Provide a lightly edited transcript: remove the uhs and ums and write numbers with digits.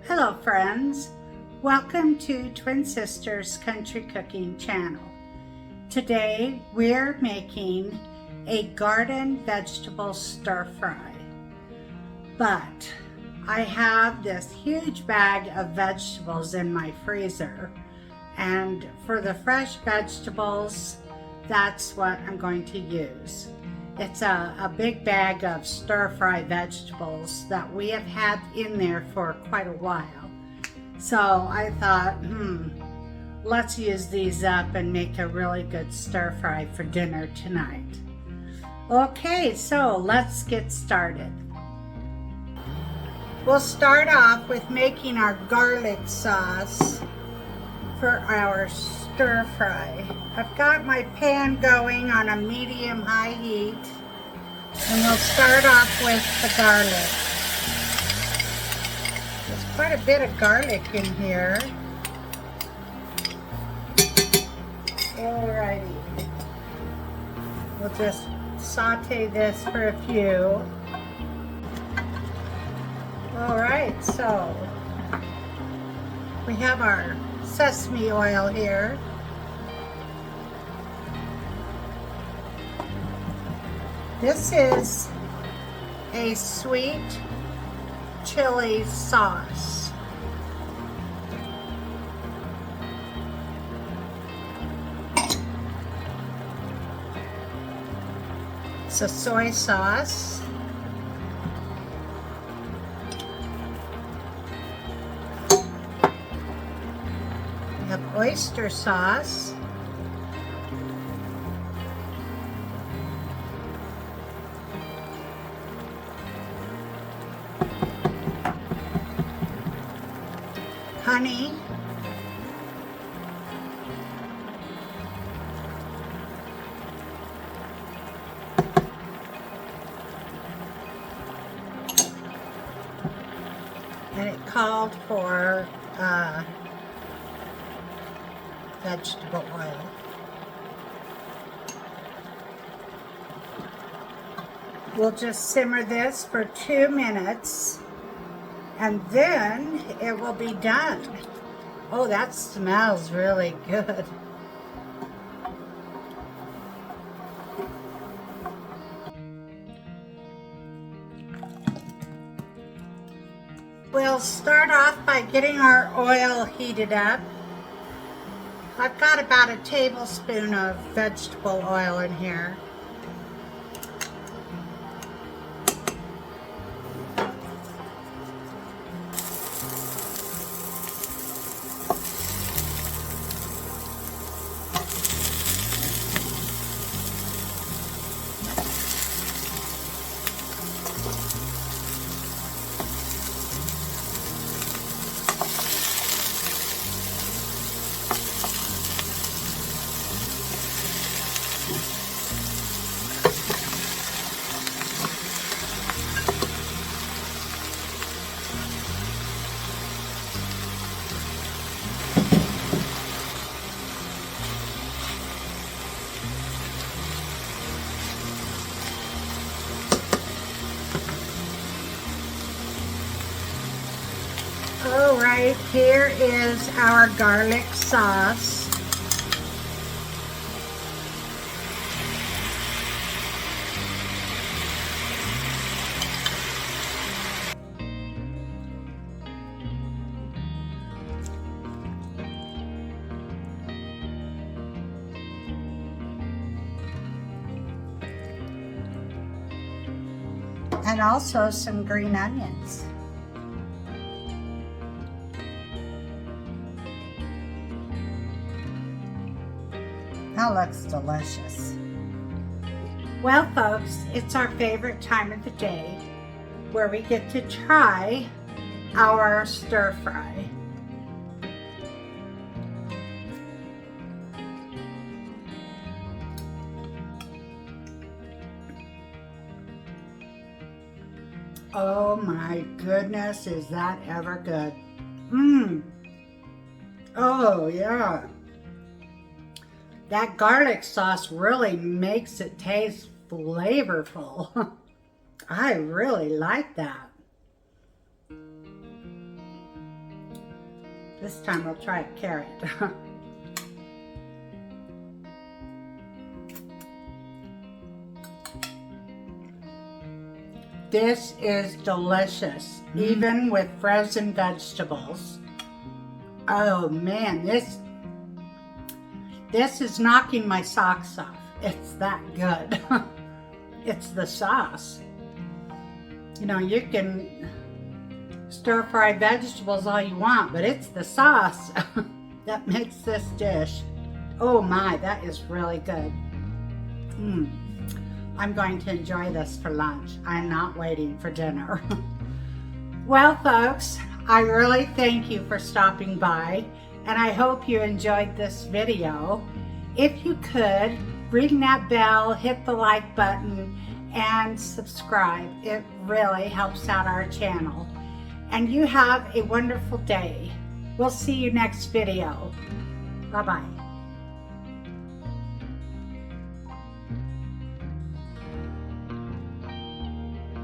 Hello friends, welcome to Twin Sisters Country Cooking Channel. Today we're making a garden vegetable stir fry, but I have this huge bag of vegetables in my freezer, and for the fresh vegetables, that's what I'm going to use. It's a big bag of stir-fry vegetables that we have had in there for quite a while. So I thought, let's use these up and make a really good stir-fry for dinner tonight. Okay, so let's get started. We'll start off with making our garlic sauce for our stir fry. I've got my pan going on a medium-high heat, and we'll start off with the garlic. There's quite a bit of garlic in here. Alrighty. We'll just saute this for a few. Alright, so we have our sesame oil here. This is a sweet chili sauce. It's a soy sauce. We have oyster sauce. Honey. And it called for vegetable oil. We'll just simmer this for 2 minutes, and then it will be done. Oh, that smells really good. We'll start off by getting our oil heated up. I've got about a tablespoon of vegetable oil in here. Alright, here is our garlic sauce. And also some green onions. That looks delicious. Well, folks, it's our favorite time of the day where we get to try our stir fry. Oh my goodness, is that ever good? Oh yeah. That garlic sauce really makes it taste flavorful. I really like that. This time we'll try a carrot. This is delicious, even with frozen vegetables. Oh man, this is knocking my socks off. It's that good. It's the sauce. You know, you can stir fry vegetables all you want, but it's the sauce that makes this dish. Oh my, that is really good. I'm going to enjoy this for lunch. I'm not waiting for dinner. Well, folks, I really thank you for stopping by, and I hope you enjoyed this video. If you could, ring that bell, hit the like button, and subscribe. It really helps out our channel. And you have a wonderful day. We'll see you next video. Bye-bye.